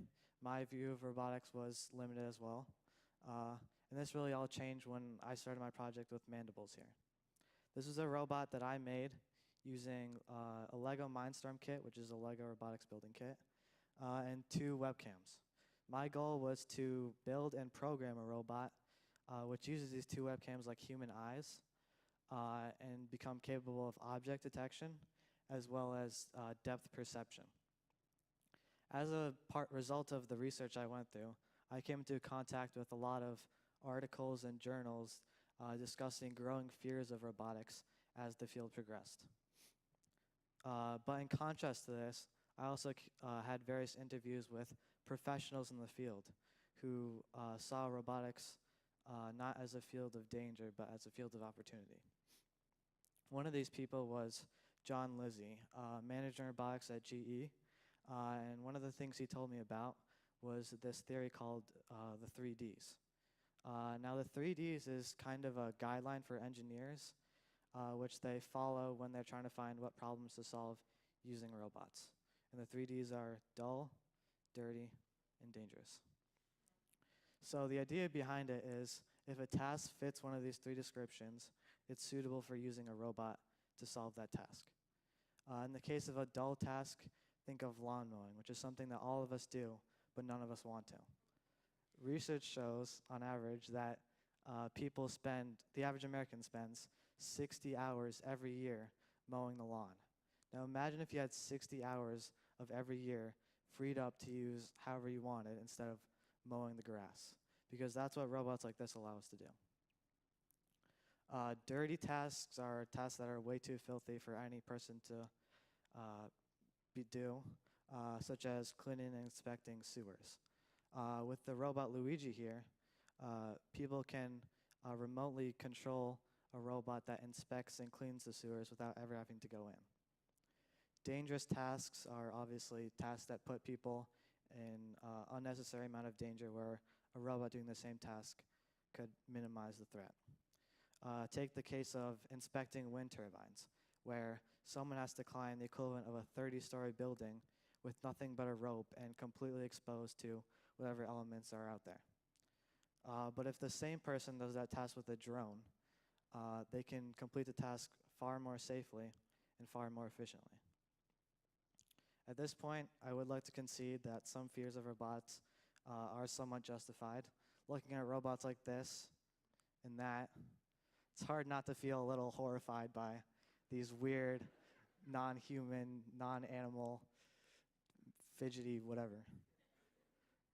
my view of robotics was limited as well. And this really all changed when I started my project with Mandibles here. This is a robot that I made using a Lego Mindstorm kit, which is a Lego robotics building kit, and 2 webcams. My goal was to build and program a robot which uses these 2 webcams like human eyes and become capable of object detection as well as depth perception. As a result of the research I went through, I came into contact with a lot of articles and journals discussing growing fears of robotics as the field progressed. But in contrast to this, I also had various interviews with professionals in the field who saw robotics not as a field of danger, but as a field of opportunity. One of these people was John Lizzie, manager in robotics at GE, and one of the things he told me about was this theory called the 3Ds. Now the 3Ds is kind of a guideline for engineers, which they follow when they're trying to find what problems to solve using robots. And the 3Ds are dull, dirty, and dangerous. So the idea behind it is if a task fits one of these 3 descriptions, it's suitable for using a robot to solve that task. In the case of a dull task, think of lawn mowing, which is something that all of us do, but none of us want to. Research shows, on average, that the average American spends 60 hours every year mowing the lawn. Now imagine if you had 60 hours of every year freed up to use however you wanted instead of mowing the grass, because that's what robots like this allow us to do. Dirty tasks are tasks that are way too filthy for any person to do, such as cleaning and inspecting sewers. With the robot Luigi here, people can remotely control a robot that inspects and cleans the sewers without ever having to go in. Dangerous tasks are obviously tasks that put people in unnecessary amount of danger, where a robot doing the same task could minimize the threat. Take the case of inspecting wind turbines, where someone has to climb the equivalent of a 30-story building with nothing but a rope and completely exposed to whatever elements are out there. But if the same person does that task with a drone, they can complete the task far more safely and far more efficiently. At this point, I would like to concede that some fears of robots are somewhat justified. Looking at robots like this and that, it's hard not to feel a little horrified by these weird, non-human, non-animal, fidgety, whatever.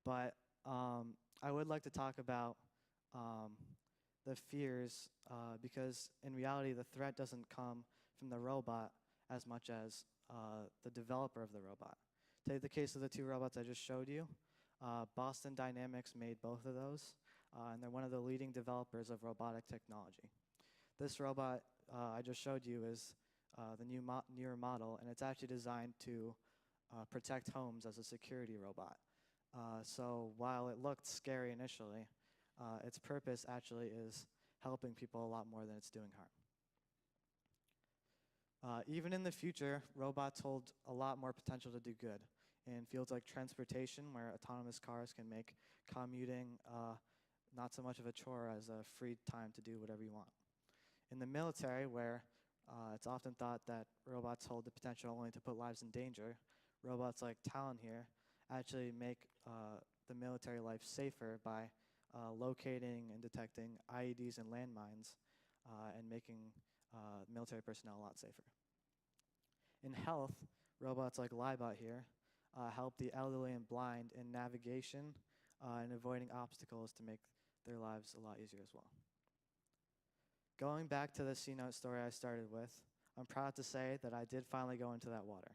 But I would like to talk about the fears because in reality, the threat doesn't come from the robot as much as the developer of the robot. Take the case of the two robots I just showed you. Boston Dynamics made both of those, and they're one of the leading developers of robotic technology. This robot I just showed you is the newer model, and it's actually designed to protect homes as a security robot. So while it looked scary initially, its purpose actually is helping people a lot more than it's doing harm. Even in the future, robots hold a lot more potential to do good. In fields like transportation, where autonomous cars can make commuting not so much of a chore as a free time to do whatever you want. In the military, where it's often thought that robots hold the potential only to put lives in danger, robots like Talon here actually make the military life safer by locating and detecting IEDs and landmines and making military personnel a lot safer. In health, robots like Libot here help the elderly and blind in navigation and avoiding obstacles to make their lives a lot easier as well. Going back to the C-note story I started with, I'm proud to say that I did finally go into that water.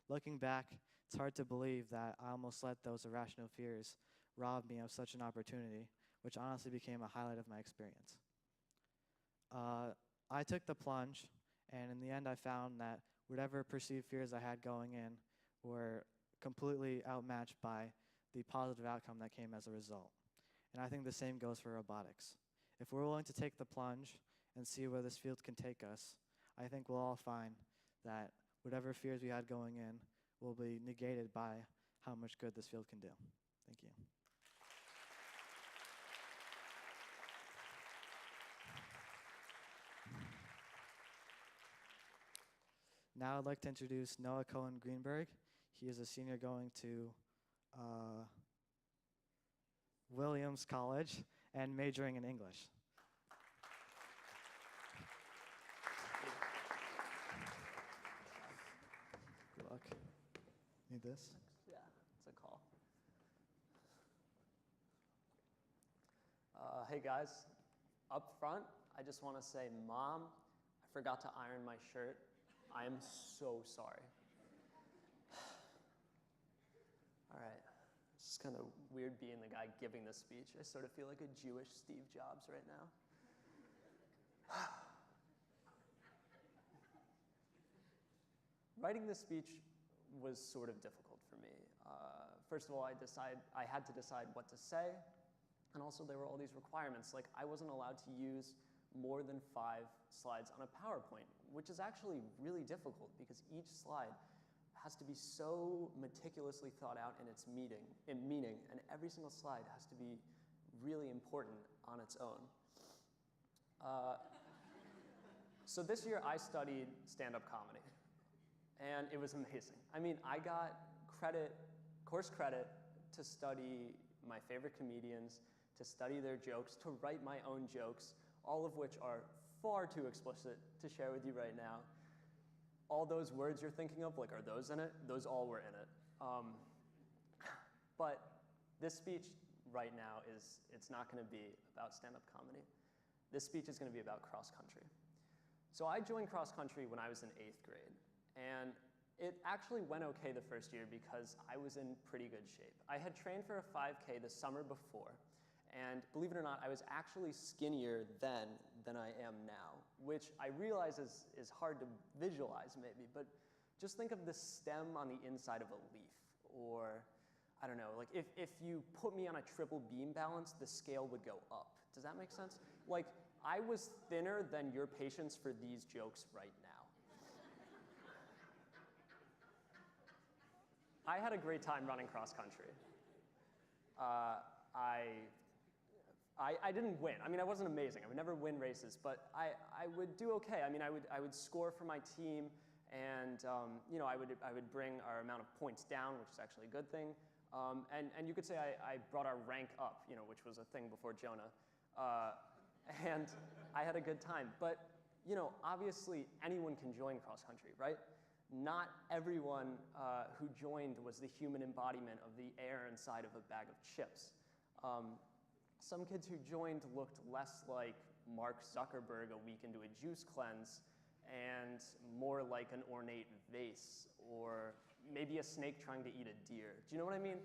Looking back, it's hard to believe that I almost let those irrational fears rob me of such an opportunity, which honestly became a highlight of my experience. I took the plunge, and in the end I found that whatever perceived fears I had going in were completely outmatched by the positive outcome that came as a result. And I think the same goes for robotics. If we're willing to take the plunge and see where this field can take us, I think we'll all find that whatever fears we had going in will be negated by how much good this field can do. Thank you. Now I'd like to introduce Noah Cowan Greenberg. He is a senior going to Williams College and majoring in English. Good luck. Need this? Yeah, it's a call. Hey guys, up front, I just want to say, Mom, I forgot to iron my shirt. I am so sorry. All right, it's kind of weird being the guy giving the speech. I sort of feel like a Jewish Steve Jobs right now. Writing this speech was sort of difficult for me. First of all, I had to decide what to say, and also there were all these requirements. Like, I wasn't allowed to use more than 5 slides on a PowerPoint, which is actually really difficult because each slide has to be so meticulously thought out in its meaning, and every single slide has to be really important on its own. So this year I studied stand-up comedy, and it was amazing. I mean, I got course credit to study my favorite comedians, to study their jokes, to write my own jokes, all of which are far too explicit to share with you right now. All those words you're thinking of, like, are those in it? Those all were in it. But this speech right now it's not going to be about stand-up comedy. This speech is going to be about cross-country. So I joined cross-country when I was in 8th grade, and it actually went okay the first year because I was in pretty good shape. I had trained for a 5K the summer before, and believe it or not, I was actually skinnier then than I am now, which I realize is hard to visualize maybe, but just think of the stem on the inside of a leaf, or I don't know, like if you put me on a triple beam balance, the scale would go up. Does that make sense? Like, I was thinner than your patience for these jokes right now. I had a great time running cross country. I didn't win. I mean, I wasn't amazing. I would never win races, but I would do okay. I mean, I would score for my team, and you know, I would bring our amount of points down, which is actually a good thing. And you could say I brought our rank up, you know, which was a thing before Jonah. And I had a good time. But you know, obviously anyone can join cross country, right? Not everyone who joined was the human embodiment of the air inside of a bag of chips. Some kids who joined looked less like Mark Zuckerberg a week into a juice cleanse and more like an ornate vase or maybe a snake trying to eat a deer. Do you know what I mean?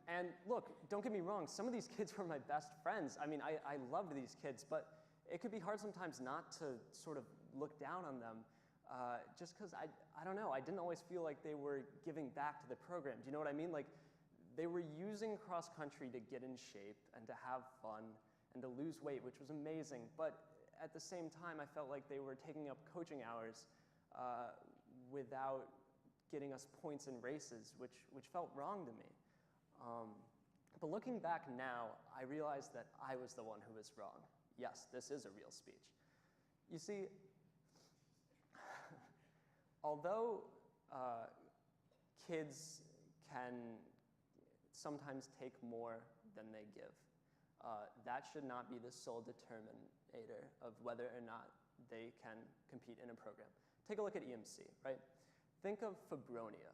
And look, don't get me wrong, some of these kids were my best friends. I mean, I loved these kids, but it could be hard sometimes not to sort of look down on them just because, I don't know, I didn't always feel like they were giving back to the program. Do you know what I mean? Like, they were using cross country to get in shape and to have fun and to lose weight, which was amazing. But at the same time, I felt like they were taking up coaching hours without getting us points in races, which felt wrong to me. But looking back now, I realized that I was the one who was wrong. Yes, this is a real speech. You see, although kids can sometimes take more than they give, that should not be the sole determinator of whether or not they can compete in a program. Take a look at EMC, right? Think of Fabronia.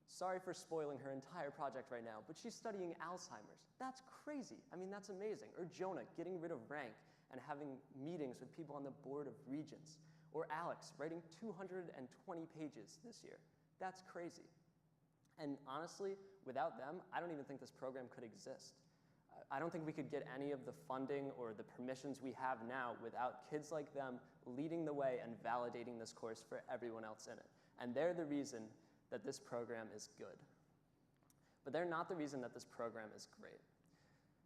Sorry for spoiling her entire project right now, but she's studying Alzheimer's. That's crazy. I mean, that's amazing. Or Jonah getting rid of rank and having meetings with people on the board of regents. Or Alex writing 220 pages this year. That's crazy. And honestly, without them, I don't even think this program could exist. I don't think we could get any of the funding or the permissions we have now without kids like them leading the way and validating this course for everyone else in it. And they're the reason that this program is good. But they're not the reason that this program is great.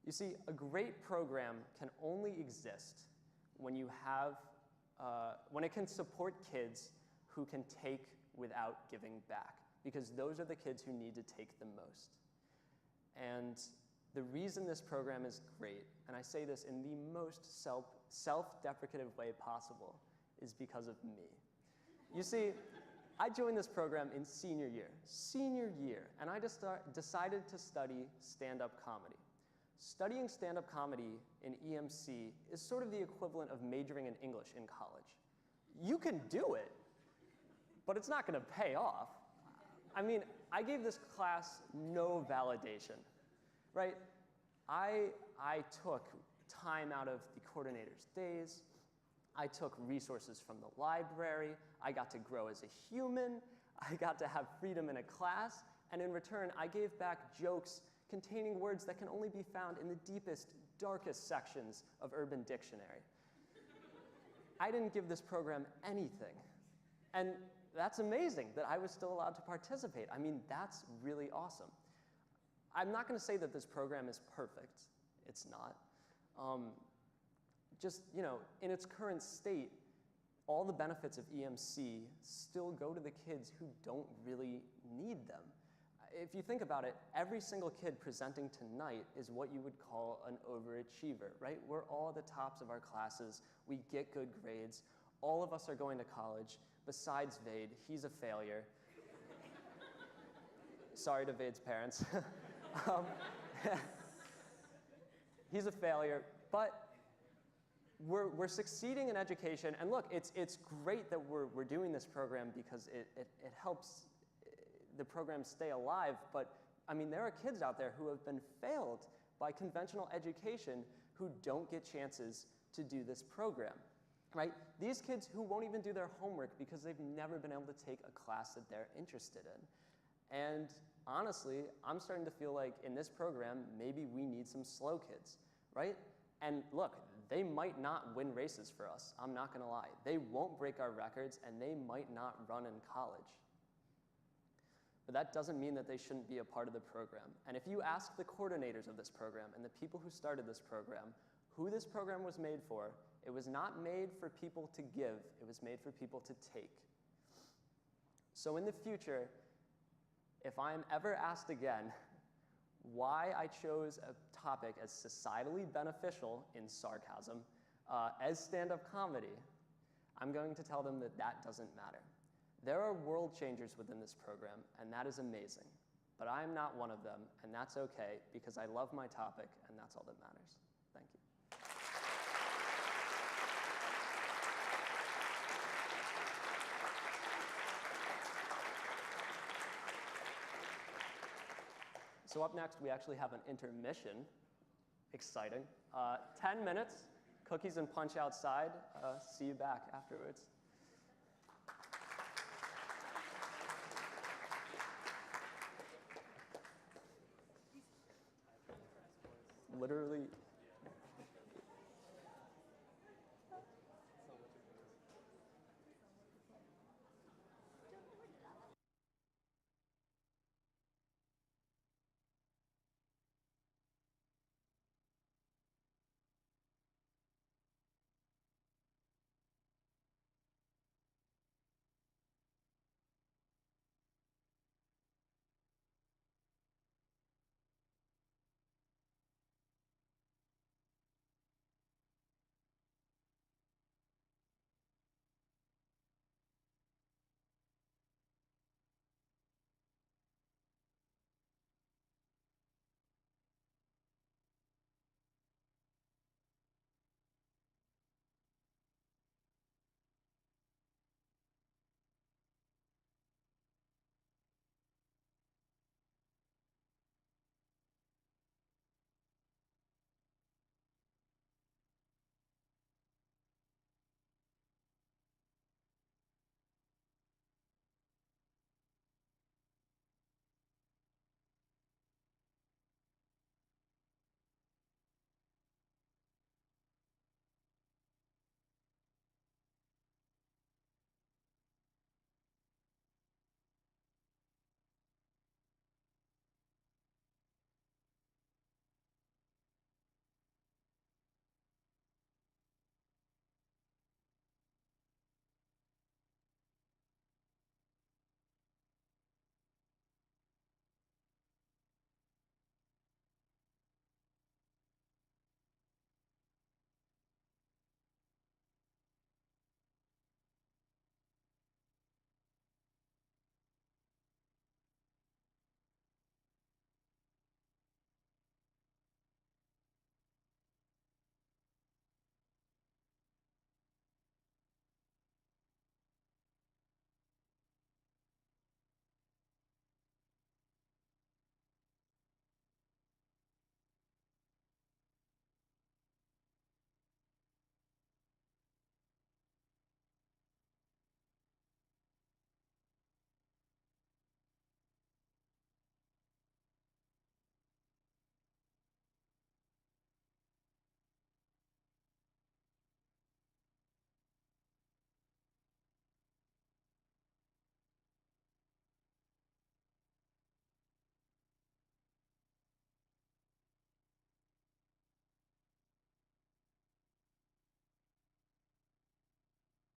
You see, a great program can only exist when you have, when it can support kids who can take without giving back, because those are the kids who need to take the most. And the reason this program is great, and I say this in the most self-deprecative way possible, is because of me. You see, I joined this program in senior year, and I just decided to study stand-up comedy. Studying stand-up comedy in EMC is sort of the equivalent of majoring in English in college. You can do it, but it's not going to pay off. I mean, I gave this class no validation, right? I took time out of the coordinator's days. I took resources from the library. I got to grow as a human. I got to have freedom in a class. And in return, I gave back jokes containing words that can only be found in the deepest, darkest sections of Urban Dictionary. I didn't give this program anything. And that's amazing that I was still allowed to participate. I mean, that's really awesome. I'm not going to say that this program is perfect. It's not. Just, you know, in its current state, all the benefits of EMC still go to the kids who don't really need them. If you think about it, every single kid presenting tonight is what you would call an overachiever, right? We're all at the tops of our classes. We get good grades. All of us are going to college, besides Vade. He's a failure. Sorry to Vade's parents. He's a failure, but we're succeeding in education, and look, it's great that we're doing this program because it helps the program stay alive, but I mean, there are kids out there who have been failed by conventional education who don't get chances to do this program, right? These kids who won't even do their homework because they've never been able to take a class that they're interested in. And honestly, I'm starting to feel like in this program, maybe we need some slow kids, right? And look, they might not win races for us, I'm not gonna lie. They won't break our records, and they might not run in college. But that doesn't mean that they shouldn't be a part of the program. And if you ask the coordinators of this program and the people who started this program, who this program was made for, it was not made for people to give, it was made for people to take. So in the future, If I am ever asked again why I chose a topic as societally beneficial in sarcasm as stand-up comedy, I'm going to tell them that that doesn't matter. There are world changers within this program, and that is amazing. But I am not one of them, and that's okay, because I love my topic, and that's all that matters. Thank you. So up next, we actually have an intermission. Exciting. 10 minutes, cookies and punch outside. See you back afterwards. Literally